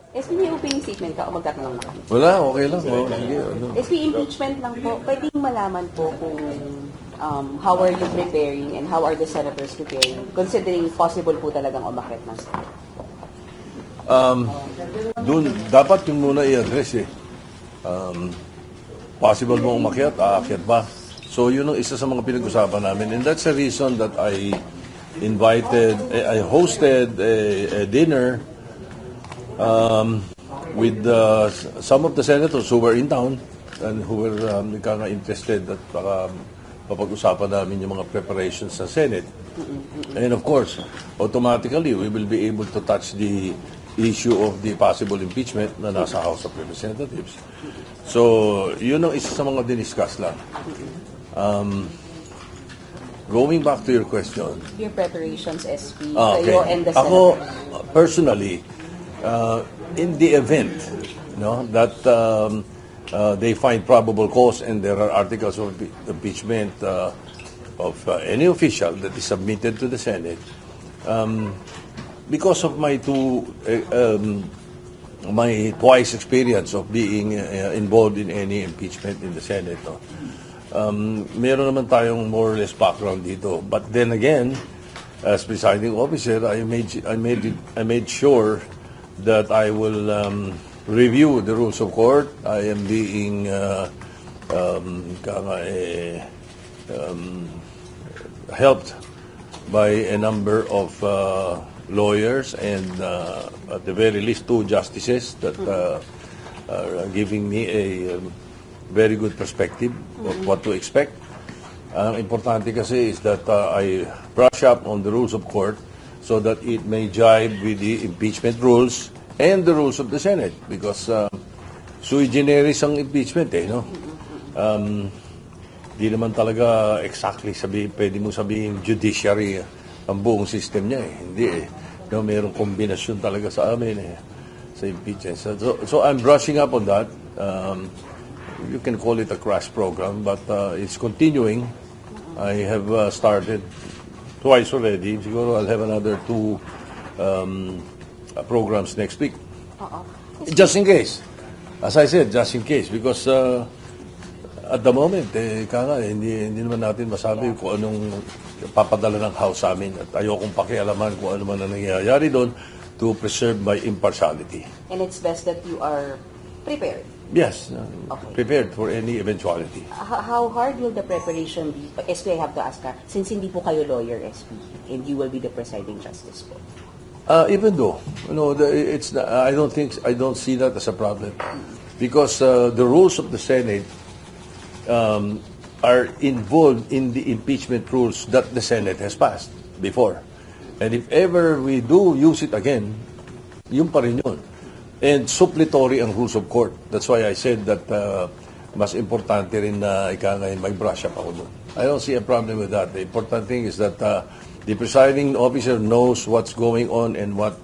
SP, may opening statement ka o magtatanong na kami? Wala, okay lang. Oh, sige, ano. SP, impeachment lang po. Pwedeng malaman po kung how are you preparing and how are the senators preparing considering possible po talagang umakyat ng Senate? Doon, dapat yung muna i-address eh. Possible mo umakyat, aakyat ba? So yun ang isa sa mga pinag-usapan namin. And that's the reason that I hosted a dinner with some of the senators who were in town and who were interested at baka papag-usapan namin yung mga preparations sa Senate. And of course, automatically, we will be able to touch the issue of the possible impeachment na nasa House of Representatives. So, yun ang isa sa mga diniscuss lang. Going back to your question. Your preparations, SP, Okay. kayo and the Ako, senators. personally, in the event that they find probable cause and there are articles of impeachment of any official that is submitted to the Senate, because of my twice experience of being involved in any impeachment in the Senate, meron naman tayong more or less background dito. But then again, as presiding officer, I made sure that I will review the rules of court. I am being helped by a number of lawyers and at the very least 2 justices that are giving me a very good perspective of what to expect. Ang importante kasi is that I brush up on the rules of court so that it may jibe with the impeachment rules and the rules of the Senate because sui generis ang impeachment no? Di naman talaga exactly pwede mo sabihin judiciary ang buong system niya Hindi No, mayroong kombinasyon talaga sa amin sa impeachment. So I'm brushing up on that. You can call it a crash program, but it's continuing. I have started twice already. Siguro I'll have another 2 programs next week. Just in case. As I said, just in case. Because at the moment, hindi naman natin masabi kung anong papadala ng House sa amin. At ayokong pakialaman kung ano man ang nangyayari doon to preserve my impartiality. And it's best that you are prepared. Yes, Okay. prepared for any eventuality. How hard will the preparation be? SP, I have to ask since hindi po kayo lawyer, SP, and you will be the presiding justice po. Even though, I don't see that as a problem, because the rules of the Senate are involved in the impeachment rules that the Senate has passed before, and if ever we do use it again, yun pa rin yun. And suppletory ang rules of court. That's why I said that mas importante rin na mag-brush up ako doon. I don't see a problem with that. The important thing is that the presiding officer knows what's going on and what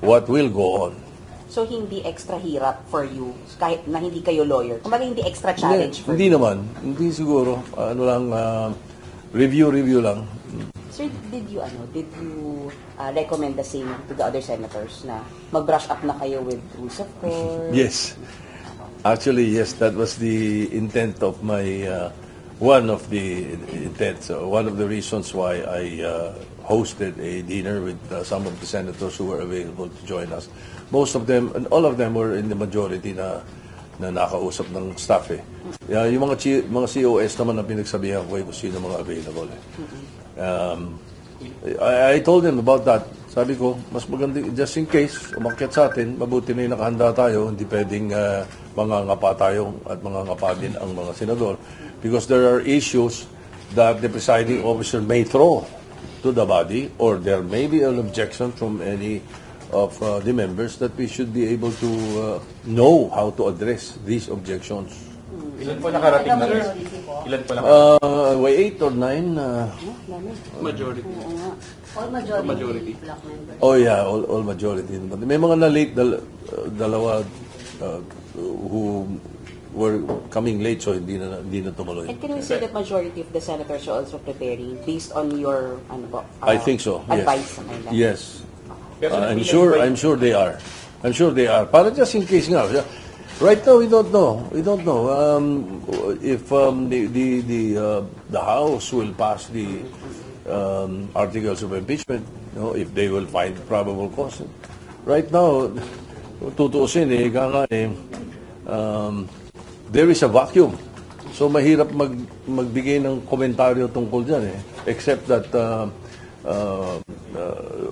will go on. So, hindi extra hirap for you kahit na hindi kayo lawyer? Kumbaga, hindi extra challenge for Hindi you? naman. Hindi siguro. Review lang. Sir, did you recommend the same to the other senators na mag-brush up na kayo with rules of court? Yes. Actually, yes, that was the intent of my, one of the intents, one of the reasons why I hosted a dinner with some of the senators who were available to join us. Most of them, and all of them were in the majority na nakausap ng staff Yung mga COS naman na pinagsabihan ko kung sino mga available I told them about that. Sabi ko, mas maganda, just in case, umakyat sa atin, mabuti na yung nakahanda tayo, hindi pwedeng mangangapa tayo at mangangapa din ang mga senador. Because there are issues that the presiding officer may throw to the body, or there may be an objection from any of the members that we should be able to know how to address these objections. Ilan po nakarating na? Ilan po nakarating? 8 or 9. Majority. All majority. Black members. Oh yeah, all majority. But may mga na-late, dalawa who were coming late, so hindi na tumuloy. And can we say that majority of the senators are also preparing based on your I think so. advice? Yes. I'm sure they are. I'm sure they are. Para just in case nga. Right now, we don't know. We don't know if the House will pass the articles of impeachment. If they will find probable cause. Right now, tutuusin there is a vacuum. So mahirap magbigay ng komentaryo tungkol dyan except that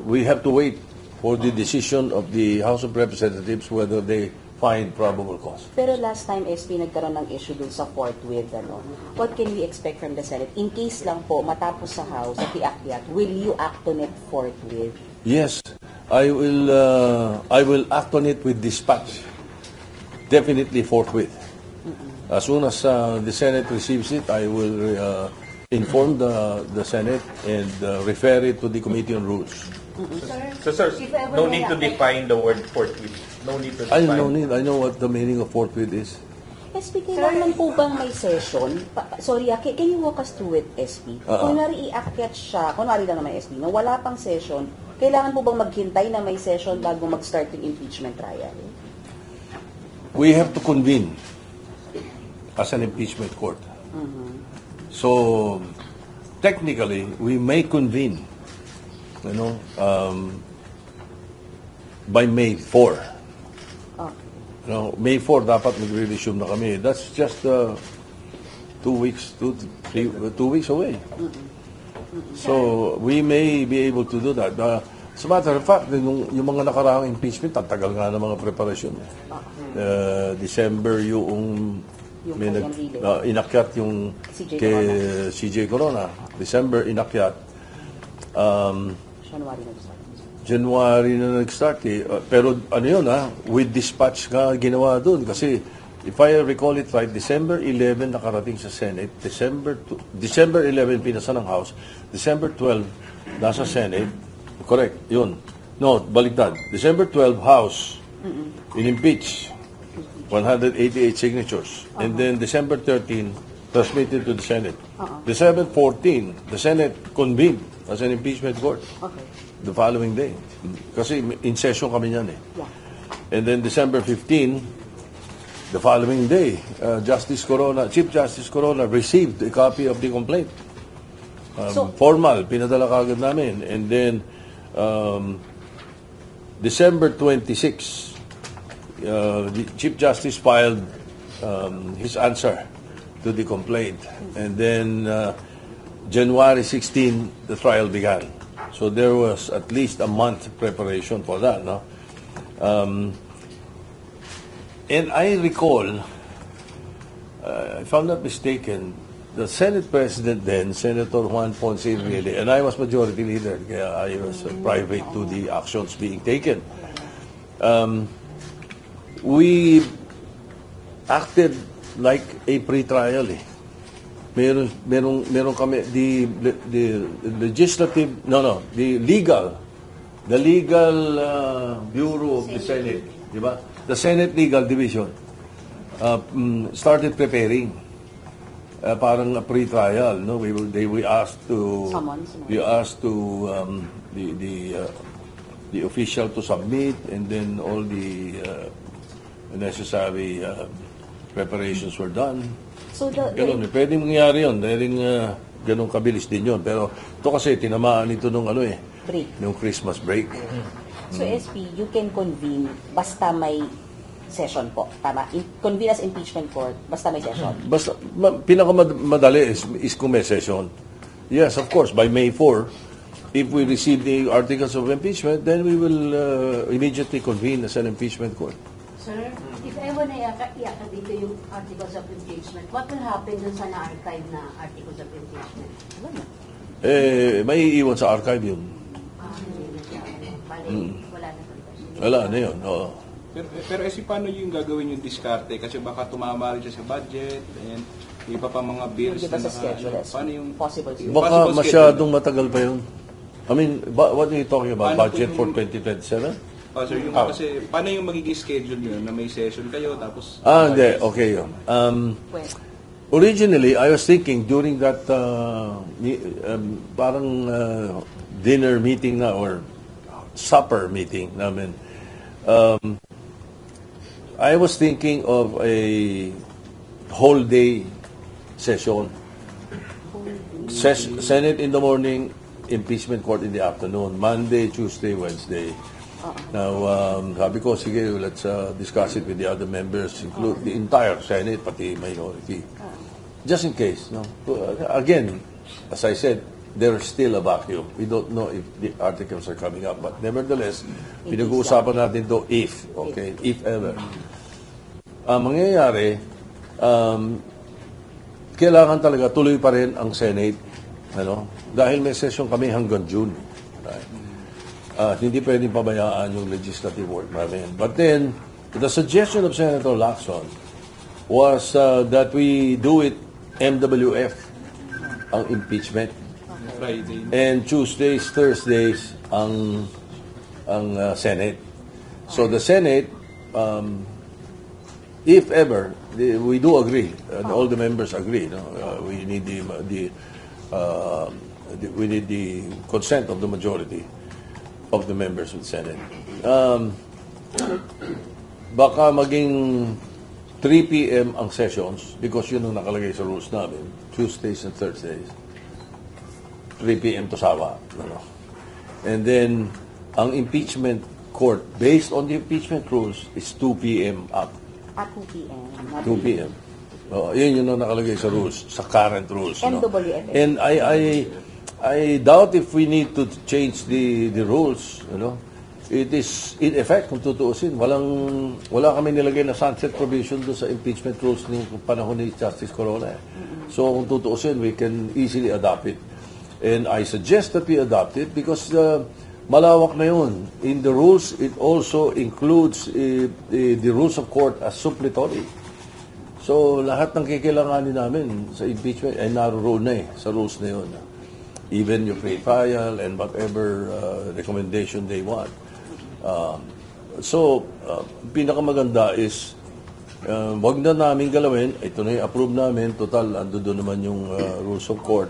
we have to wait for the decision of the House of Representatives whether they find probable cause. Pero last time, SP, nagkaroon ng issue dun sa forthwith, what can we expect from the Senate? In case lang po, matapos sa House at iakyat, will you act on it forthwith? Yes, I will act on it with dispatch. Definitely forthwith. As soon as the Senate receives it, I will inform the Senate and refer it to the Committee on Rules. So, sir, no need to define the word forthwith. No need to define. I know what the meaning of forthwith is. SP, kailangan po bang may session? Sorry, can you walk us through it, SP? Kunwari iakyat siya, kunwari lang naman SP, na wala pang session, kailangan po bang maghintay na may session bago mag-start yung impeachment trial? We have to convene as an impeachment court. So, technically, we may convene, by May 4. May 4 dapat magre-resume na kami. That's just 2 weeks, 2 weeks away. So, we may be able to do that. As a matter of fact, yung mga nakaraang impeachment, tatagal nga ng mga preparasyon. December yung inakyat yung CJ Corona. December inakyat. January na nag-start pero ano yun with dispatch nga ginawa doon kasi if I recall it right, December 11 nakarating sa Senate, December 11 pinasa ng House, December 12 nasa Senate, correct, yun. No, baliktad. December 12 House in-impeach 188 signatures and then December 13 transmitted to the Senate. December 14 the Senate convened as an impeachment court. The following day. Kasi in session kami niyan And then December 15, the following day, Chief Justice Corona received a copy of the complaint. Formal, pinadala kagad namin. And then December 26, the Chief Justice filed his answer to the complaint. And then January 16, the trial began. So there was at least a month preparation for that, no? And I recall, if I'm not mistaken, the Senate President then, Senator Juan Ponce Enrile, and I was Majority Leader, kaya I was private to the actions being taken. We acted like a pre-trial, Meron kami the legislative the legal bureau of the Senate, di ba? The Senate Legal Division started preparing parang a pre-trial, no? We asked to the official to submit and then all the necessary preparations were done. So Ganun, pwedeng mangyari yun. Dahil ganun kabilis din yun. Pero ito kasi, tinamaan ito nung break. Nung Christmas break. So SP, you can convene basta may session po. Tama? Convene as impeachment court, basta may session. Basta, pinakamadali is kung may session. Yes, of course, by May 4, if we receive the articles of impeachment, then we will immediately convene as an impeachment court. Sir, if ever na iakyat dito yung articles of impeachment, what will happen dun sa na-archive na articles of impeachment? May iiwan sa archive yun. Wala na pag-question. Wala na yun, oo. Pero paano yung gagawin yung diskarte? Kasi baka tumama rin siya sa budget and iba pa mga bills Hindi pa sa schedule. paano yung Possible. Baka masyadong matagal pa yun. I mean, what are you talking about? Budget for 2027? Sir, yung kasi paano yung magiging schedule nyo na may session kayo tapos Hindi. Okay yun. Originally, I was thinking during that parang dinner meeting na or supper meeting namin, I was thinking of a whole day session. Senate in the morning, impeachment court in the afternoon, Monday, Tuesday, Wednesday. Now, sabi ko, sige, let's discuss it with the other members, include the entire Senate, pati minority. Just in case, no? Again, as I said, there's still a vacuum. We don't know if the articles are coming up, but nevertheless, pinag-uusapan natin to if, okay, if ever. Ang mangyayari, kailangan talaga tuloy pa rin ang Senate, ano? Dahil may session kami hanggang June. Right? Hindi pwedeng pabayaan yung legislative work namin. But then, the suggestion of Senator Lacson was that we do it MWF, ang impeachment. Friday. And Tuesdays, Thursdays, ang Senate. So the Senate, if ever, we do agree, and all the members agree, no? We need we need the consent of the majority of the members of the Senate. Baka maging 3 p.m. ang sessions because yun ang nakalagay sa rules namin, Tuesdays and Thursdays. 3 p.m. to Sawa. Ano? And then, ang impeachment court, based on the impeachment rules, is 2 p.m. up. At 2 p.m. 2 p.m. Yun yung nakalagay sa rules, sa current rules. No? MWF. And I doubt if we need to change the rules. You know? It is, in effect, kung tutuusin, wala kami nilagay na sunset provision doon sa impeachment rules ng panahon ni Justice Corona. So, kung tutuusin, we can easily adopt it. And I suggest that we adopt it because malawak na yun. In the rules, it also includes the rules of court as suppletory. So, lahat ng kikailanganin namin sa impeachment ay naroon na sa rules na yun. Even your pre-trial and whatever recommendation they want. So, pinakamaganda is wag na namin galawin. Ito na yung approve namin. Total, ando doon naman yung rules of court.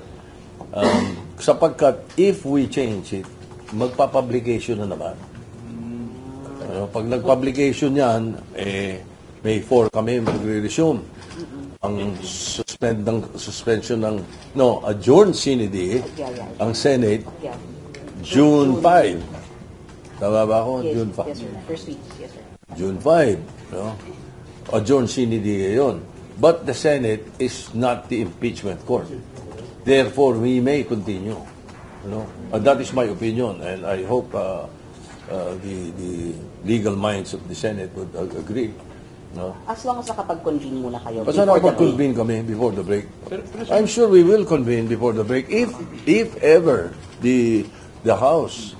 Sapagkat if we change it, magpa-publication na naman. Pag nag-publication yan, May 4 kami magre-resume. Ang suspension ng, adjourn sine die, ang Senate, June 5. Tama ba ako? Yes, June 5. yes, sir. First week, yes, sir. June 5. No? Adjourn sine die yun. But the Senate is not the impeachment court. Therefore, we may continue. That is my opinion, and I hope the legal minds of the Senate would agree. No? As long as nakapag-convene muna kayo Basta before the break. nakapag-convene kami before the break. I'm sure we will convene before the break if ever the House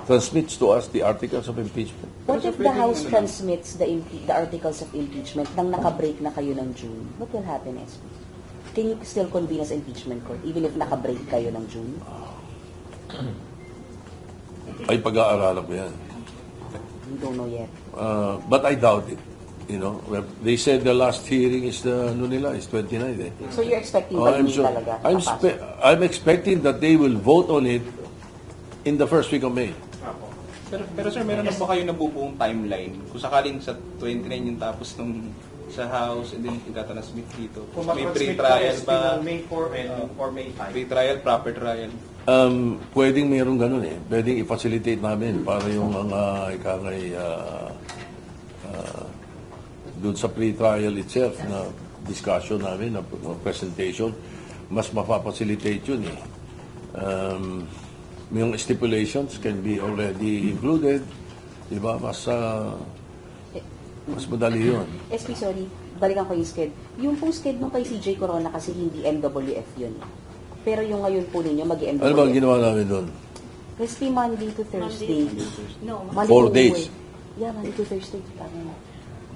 transmits to us the articles of impeachment. What if the House transmits the articles of impeachment nang naka-break na kayo ng June? What will happen, SP? Can you still convene as impeachment court even if naka-break kayo ng June? Ay pag-aaralan ko yan. We don't know yet. But I doubt it. They said the last hearing is is 29. So you're expecting by May talaga? I'm expecting that they will vote on it in the first week of May. Pero sir, meron na ba kayo nabubuong timeline? Kung sakaling sa 29 yung tapos nung sa House and then itatransmit dito. May pre-trial ba? May 4 and or May 5. Pre-trial, proper trial. Pwedeng mayroong ganun eh. Pwedeng i-facilitate namin para yung mga ikangay doon sa pre-trial itself na discussion namin, na presentation, mas mapapacilitate yun eh. Yung stipulations can be already included. Diba? Mas madali yun. SP, sorry. Balikan ko yung sked. Yung po sked nung kay CJ Corona kasi hindi MWF yun. Pero yung ngayon po ninyo, mag-MWF. Ano ba ang ginawa namin doon? SP Monday to Thursday. No. Monday 4 to days. Wednesday. Yeah, Monday to Thursday. Tama na.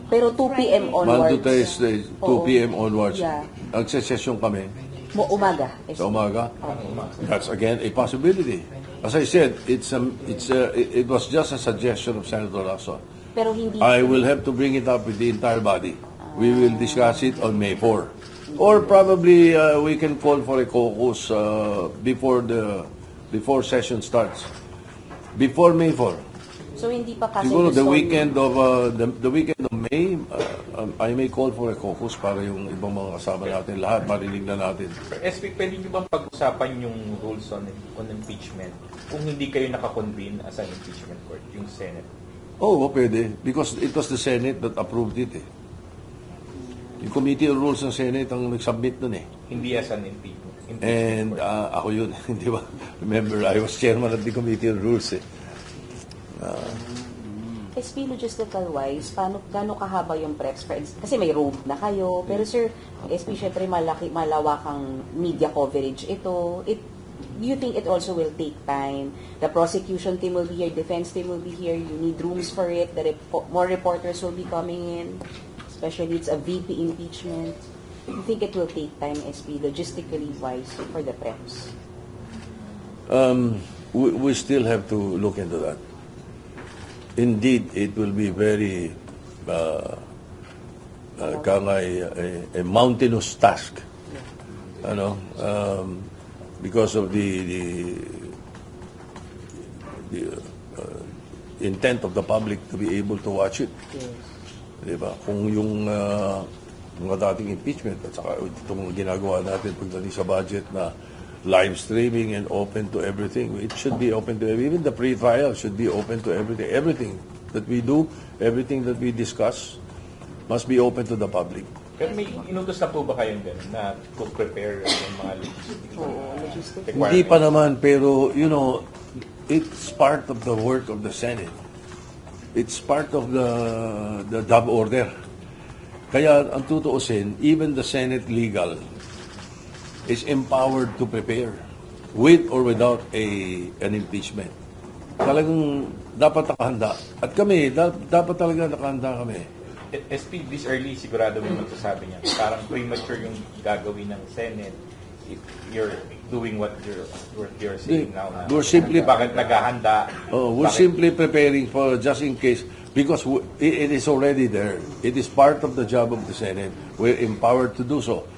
Pero 2 p.m. onwards. Monday to Thursday, 2 Oo. p.m. onwards. Yeah. Nagsesesyon kami Umaga. SP. sa umaga. Oo. That's again a possibility. As I said, it was just a suggestion of Senator Lacson. Pero hindi. I will have to bring it up with the entire body. We will discuss it on May 4. Or probably we can call for a caucus before session starts. Before May 4. So hindi pa kasi Siguro the gusto- weekend of May, I may call for a caucus para yung ibang mga kasama natin, lahat marinig na natin. SP, pwede niyo bang pag-usapan yung rules on impeachment kung hindi kayo nakakonvene as an impeachment court, yung Senate? Oo, pwede. Because it was the Senate that approved it eh. Yung Committee on Rules ng Senate ang nag-submit nun eh. Hindi as an impeachment And court. ako yun, di ba? Remember, I was chairman of the Committee on Rules eh. SP logistical-wise, gaano kahaba yung preps? Kasi may road na kayo. Pero sir, SP syempre malawakang media coverage ito. Do you think it also will take time? The prosecution team will be here, defense team will be here. You need rooms for it. More reporters will be coming in. Especially it's a VP impeachment. Do you think it will take time, SP, logistically wise, for the preps? We still have to look into that. Indeed, it will be very a mountainous task, because of the intent of the public to be able to watch it. Yes. Diba? Kung yung mga dating impeachment at saka itong ginagawa natin pagdating sa budget na live streaming and open to everything, it should be open to even the pre-trial should be open to everything. Everything that we do, everything that we discuss must be open to the public. Pero may inutos na po ba kayong gano'n na to prepare yung mga logistics Hindi pa naman, pero it's part of the work of the Senate. It's part of the job order. Kaya ang tutuusin, even the Senate legal is empowered to prepare with or without an impeachment. Talagang dapat nakahanda. At kami, dapat talaga nakahanda kami. SP, this early, sigurado may magsasabi niya. Parang premature yung gagawin ng Senate if you're doing what you're saying now. We're simply- Bakit naghahanda? We're Bakit- simply preparing for just in case, because it is already there. It is part of the job of the Senate. We're empowered to do so.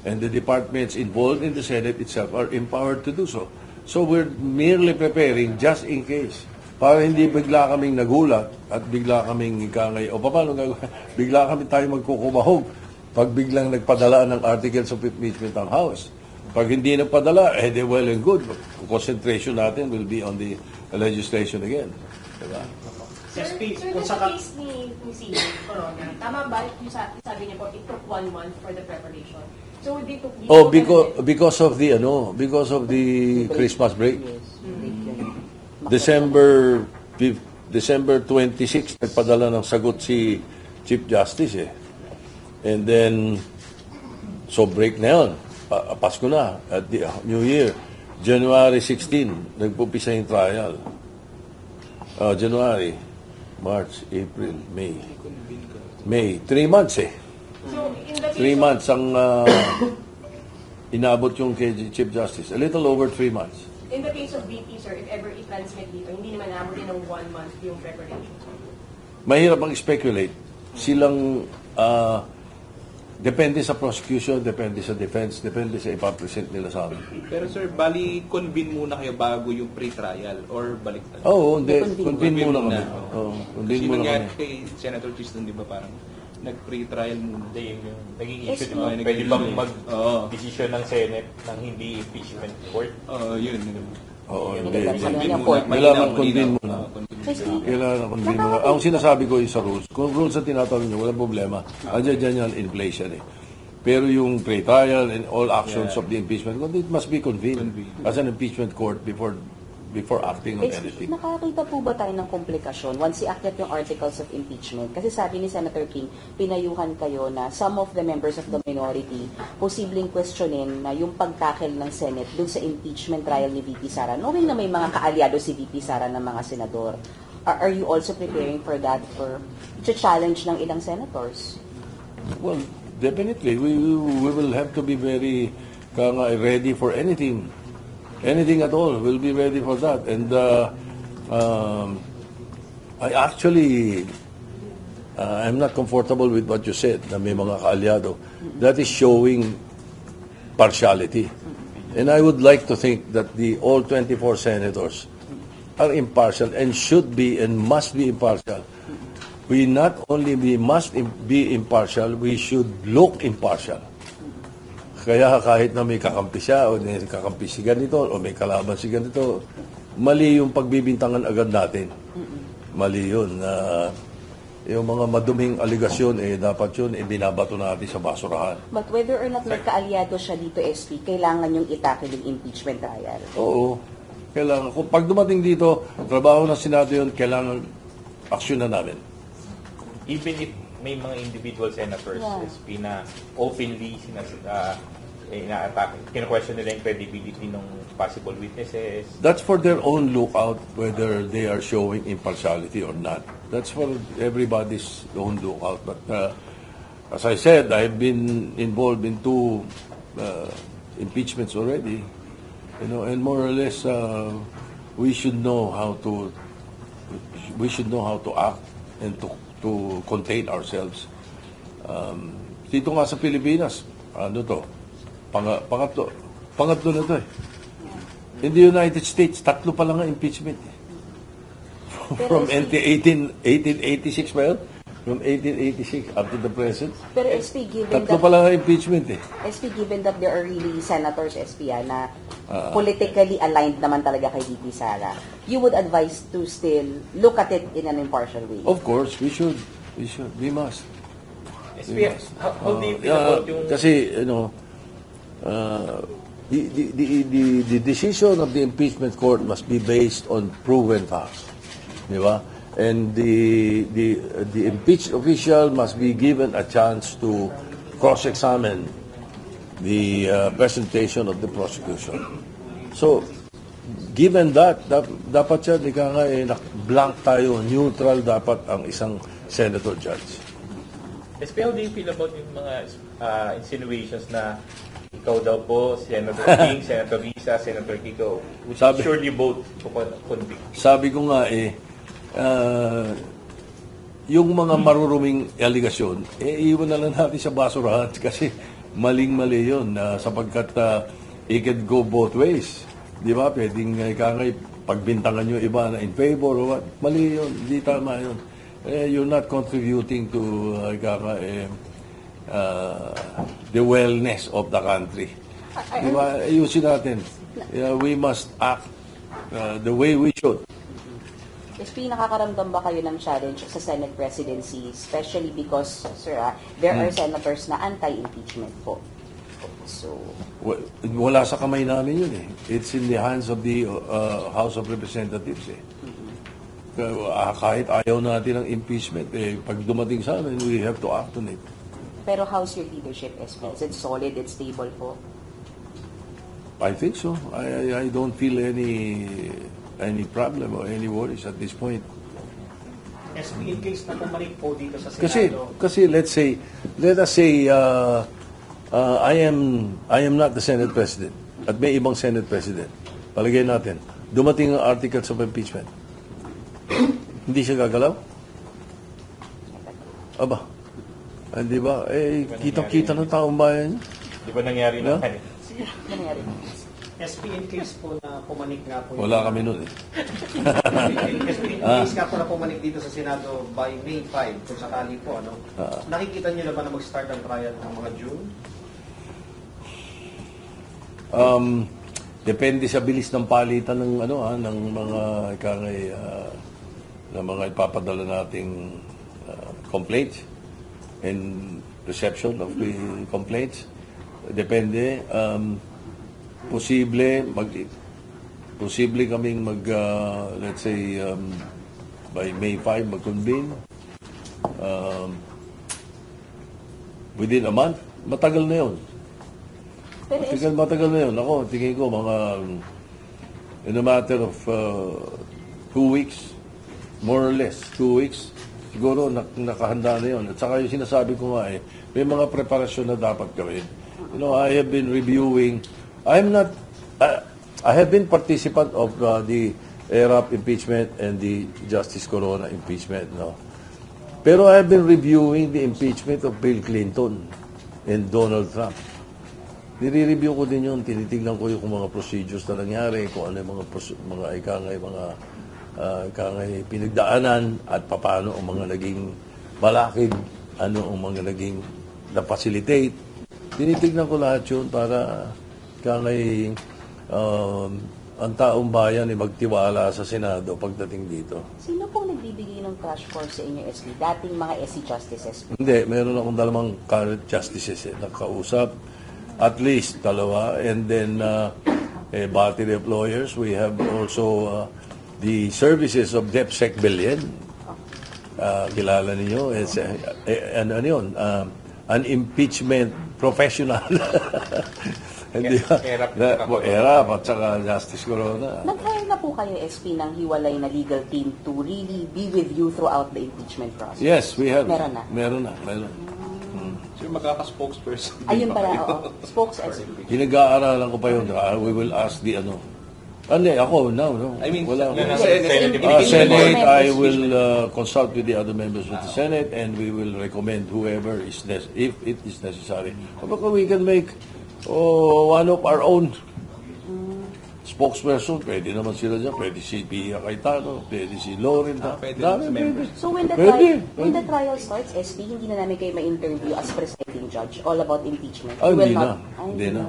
And the departments involved in the Senate itself are empowered to do so. So we're merely preparing just in case. Para hindi bigla kaming nagulat at bigla kaming ikangay, o paano bigla kami tayo magkukumahog pag biglang nagpadala ng articles of impeachment ang House. Pag hindi nagpadala, well and good. Concentration natin will be on the legislation again. Diba? Sir, kung sa saka- case ni Sino Corona, tama ba yung sabi niya po, it took 1 month for the preparation? So, they took... Oh, because of the Christmas break. Yes. December 26, nagpadala ng sagot si Chief Justice eh. And then, so break na yun. Pasko na, at the New Year. January 16, nagpupisa yung trial. January, March, April, May. May, 3 months eh. So, in the 3 case months ang inabot yung kay Chief Justice. A little over 3 months. in the case of BP, sir, if ever i-transmit dito, hindi naman nabutin ng 1 month yung preparation. Mahirap ang speculate. Silang, depende sa prosecution, depende sa defense, depende sa ipapresent nila sa amin. Pero sir, bali convene muna kayo bago yung pre-trial or baliktad? Oo, hindi. Convene Convene muna kami. Oo. Oo, convene Kasi muna nangyari kami. kay Senator Chiston, di ba parang nag-pre-trial muna? Hindi, yung naging Yes, issue, no. diba? Pwede bang Oo. mag-decision ng Senate ng hindi impeachment court? Yun. Oo, Hindi, hindi. sabi Convene niya, muna. court. Kailangan convene muna. Kasi, Kailangan convene muna. Ang sinasabi ko yung sa rules. Kung rules na tinatawag nyo, walang problema. Andiyan dyan yan in place yan eh. Pero yung pre-trial and all actions of the impeachment, it must be convened as an impeachment court before acting on anything. nakakita po ba tayo ng komplikasyon once i-act yung articles of impeachment? Kasi sabi ni Senator King, pinayuhan kayo na some of the members of the minority posibleng questionin na yung pagtackle ng Senate dun sa impeachment trial ni VP Sara. Knowing na may mga kaalyado si VP Sara ng mga senador, are you also preparing for that, for challenge ng ilang senators? Well, definitely, we will have to be very ready for anything. Anything at all, we'll be ready for that. And I actually, I'm not comfortable with what you said, na may mga kaalyado. That is showing partiality. And I would like to think that all 24 senators are impartial and should be and must be impartial. We not only be impartial, we should look impartial. Kaya kahit na may kakampi siya o may kakampi si ganito o may kalaban si ganito, mali yung pagbibintangan agad natin. Mali yun. Yung mga maduming aligasyon, dapat yun, binabato natin sa basurahan. But whether or not nagkaalyado siya dito, SP, kailangan yung itakil yung impeachment trial. Oo. Kailangan. Kung pag dumating dito, trabaho ng Senado yun, kailangan aksyon na namin. Even if may mga individual senators, SP, na openly ina-attack, kinu-question nila yung credibility ng possible witnesses. That's for their own lookout, whether they are showing impartiality or not. That's for everybody's own lookout. But as I said, I've been involved in 2 impeachments already. And more or less, we should know how to act and to contain ourselves. Dito nga sa Pilipinas, pangatlo na to eh. In the United States, 3 pa lang ang impeachment eh. From 1886 ba yun? From 1886 up to the present. Pero SP, given 3 pa lang ang impeachment eh. SP, given that there are really senators, SP, na politically aligned naman talaga kay VP Sara, you would advise to still look at it in an impartial way? Of course, we should. We must. SP, how do you feel about yung... Kasi, the decision of the impeachment court must be based on proven facts. Di ba? And the impeached official must be given a chance to cross-examine the presentation of the prosecution. So, given that, dapat siya, blank tayo, neutral dapat ang isang senator judge. SP, how do you feel about yung mga insinuations na ikaw daw po, Senator King, Senator Risa, Senator Kiko, which surely both convict? Sabi ko nga yung mga maruruming aligasyon, iwan na lang natin sa basurahan kasi maling-mali yun sapagkat it can go both ways. Di ba? Pwedeng pagbintangan nyo iba na in favor or what. Mali yun. Hindi tama yun. You're not contributing to the wellness of the country. Di ba? Ayusin natin. We must act the way we should. SP, nakakaramdam ba kayo ng challenge sa Senate presidency, especially because, sir, there are senators na anti-impeachment po? So, wala sa kamay namin yun eh. It's in the hands of the House of Representatives eh. Kahit ayaw natin ng impeachment, pag dumating sa amin, we have to act on it. Pero how's your leadership, SP? Is it solid, it's stable po? I think so. I don't feel any problem or any worries at this point. SP, in case na bumalik po dito sa Senado. Kasi let us say I am not the Senate President at may ibang Senate President. Palagay natin, dumating ang articles of impeachment. Hindi siya gagalaw? Aba, di ba? Kitang-kita ng taong bayan. Di ba nangyari na? Nangyari. SP, in case po na pumanik nga po. Wala kami nun eh. SP, in case nga po na pumanik dito sa Senado by May 5, kung sakali po, nakikita niyo na ba na mag-start ang trial ng mga June? Depende sa bilis ng palitan ng ng mga ng mga ipapadala nating complaints and reception of the complaints. Depende. Posible kaming let's say by May 5 mag-convene within a month. Matagal na yun. Matagal na yun. Ako, tingin ko in a matter of 2 weeks, more or less 2 weeks, siguro nakahanda na yun. At saka yung sinasabi ko nga may mga preparasyon na dapat gawin. I have been reviewing. I have been participant of the ERAP impeachment and the Justice Corona impeachment. Pero I have been reviewing the impeachment of Bill Clinton and Donald Trump. Nire-review ko din yun, tinitignan ko yung mga procedures na nangyari, kung ano yung mga kangay pinagdaanan at paano ang mga naging balakid, ano ang mga naging na-facilitate. Tinitignan ko lahat yun para kangay ang taong bayan ay magtiwala sa Senado pagdating dito. Sino pong nagbibigay ng crash course sa inyo, SB? Dating mga SC Justices. Hindi, meron akong dalawang current justices nakausap. At least dalawa. And then a battery of lawyers. We have also the services of DepSec Billion. Kilala ninyo. It's, ano yun? An impeachment professional. Hindi ba? Erap at saka Justice Corona. Nag-hire na po kayo, SP, ng hiwalay na legal team to really be with you throughout the impeachment process? Yes, we have. Meron na? Meron na. Sir, magkaka-spokesperson. Ayun pala, oo. Spokes-SP. Pinag-aaralan ko pa yun. We will ask the ano. Ako, no. I mean, wala. Senate. Senate, I will consult with the other members of the Senate and we will recommend whoever is if it is necessary. Baka we can make one of our own spokesperson. Pwede naman sila dyan. Pwede si Pia Cayetano. Pwede si Lauren. Pwede Dami, sa members. So when the, Pwede. when the trial starts, SP, hindi na namin kayo ma-interview as presiding judge all about impeachment? Ah, You will hindi na. not- Ay, Hindi na.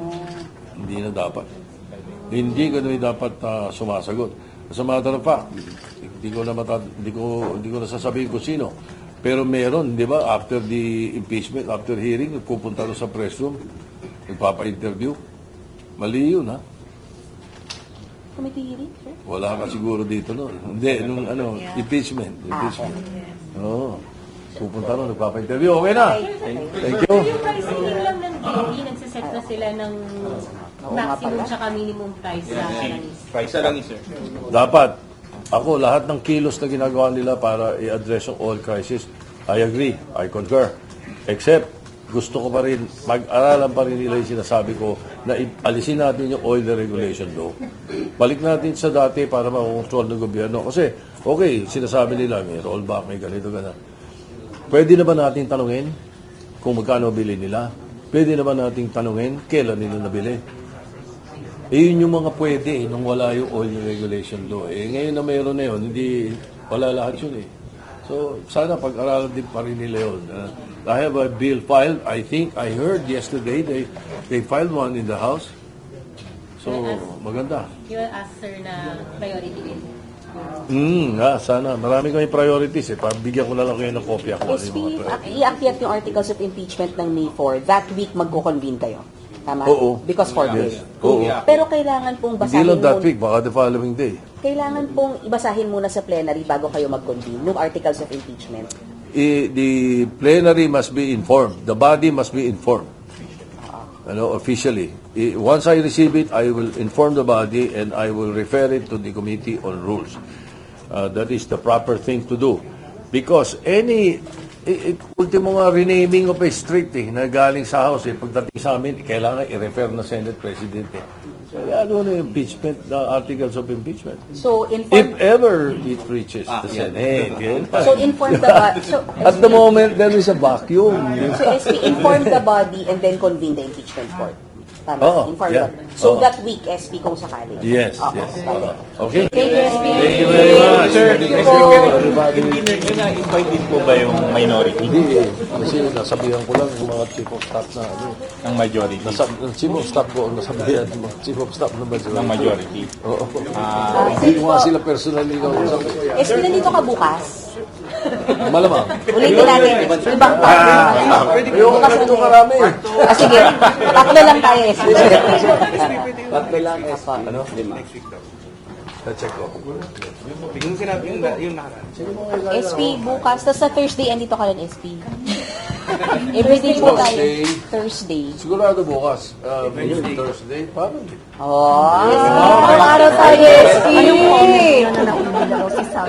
Hindi na dapat. Hindi ko na dapat sumasagot. As a matter of fact, hindi ko nasasabihin kung sino. Pero meron, di ba, after the impeachment, after hearing, pupunta doon sa press room, nagpapa-interview. Mali yun, ha? Committee hearing, sir? Wala ka siguro dito, no? Hindi, nung impeachment. Oo. Pupunta doon, nagpapa-interview. Okay na. Thank you. Yung pricing lang ng DOE, nagsiset na sila ng maximum tsaka minimum price sa langis. Isa lang sir. Dapat, ako, lahat ng kilos na ginagawa nila para i-address yung oil crisis, I agree, I concur. Except, gusto ko pa rin, mag-aralan pa rin nila yung sinasabi ko na alisin natin yung oil deregulation law. Balik natin sa dati para makontrol ng gobyerno. Kasi, okay, sinasabi nila, may rollback, may ganito, gana. Pwede na ba natin tanungin kung magkano bili nila? Pwede na ba natin tanungin kailan nila nabili? Yun yung mga pwede nung wala yung oil regulation law. Ngayon na mayroon na yun, hindi, wala lahat yun eh. So, sana pag-aralan din pa rin nila yun. I have a bill filed. I think, I heard yesterday, they filed one in the House. So, maganda. You will ask sir na priority din. Sana. Marami kami priorities eh. Pabigyan ko na lang kayo ng kopya kung ano SP, yung mga priorities. iakyat yung articles of impeachment ng May 4. That week, magko-convene kayo. Tama? Oo. Because for Yes. this. Oo. Pero kailangan pong Hindi basahin lang that muna. week, baka the following day. Kailangan pong ibasahin muna sa plenary bago kayo mag-convene yung articles of impeachment. The plenary must be informed. The body must be informed. Officially. Once I receive it, I will inform the body and I will refer it to the Committee on Rules. That is the proper thing to do. Because ultimo nga renaming of a street na galing sa House pagdating sa amin, kailangan i-refer na Senate President Kaya ano na impeachment, the articles of impeachment. So, If inform, ever it reaches the Senate. so inform the body. So, At the moment, there is a vacuum. so SP, inform the body and then convene the impeachment court. Tama? Oo, Inform yeah. the, so Oo. that week, SP, kung sakali. Yes, Okay, yes. got it. Okay? Thank you, SP. Thank you very much. Thank you po. Hindi na invite din po ba yung minority Hindi eh. Kasi nasabihan ko lang yung mga chief of staff na ng majority? chief of staff ko, nasabihan yung mga chief of staff na Ng majority. Oo. Hindi ko nga sila personally kausap. SP, nandito ka bukas. Malamang. Ulitin natin. Ibang Ayoko kasi ito karami. sige. Tatlo lang tayo, SP. Tatlo lang. Ano? Na-check ko. Biglang sinabi yung nakaraan. SP, bukas. Tapos sa Thursday, andito ka rin, SP. Everyday po tayo. Thursday. Sigurado bukas. Maybe Thursday. Parang. Araw tayo, SP.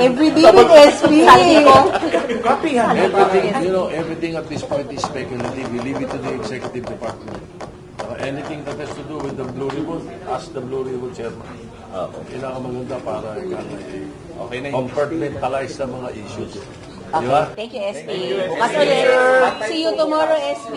Everyday with SP. Sabi ko, Everything at this point is speculative. We leave it to the executive department. Anything that has to do with the Blue Ribbon, ask the Blue Ribbon chairman. Pinakamaganda para Okay na yun. compartmentalize sa mga issues. Di ba? thank you, SP. Bukas ulit. See you tomorrow, SP.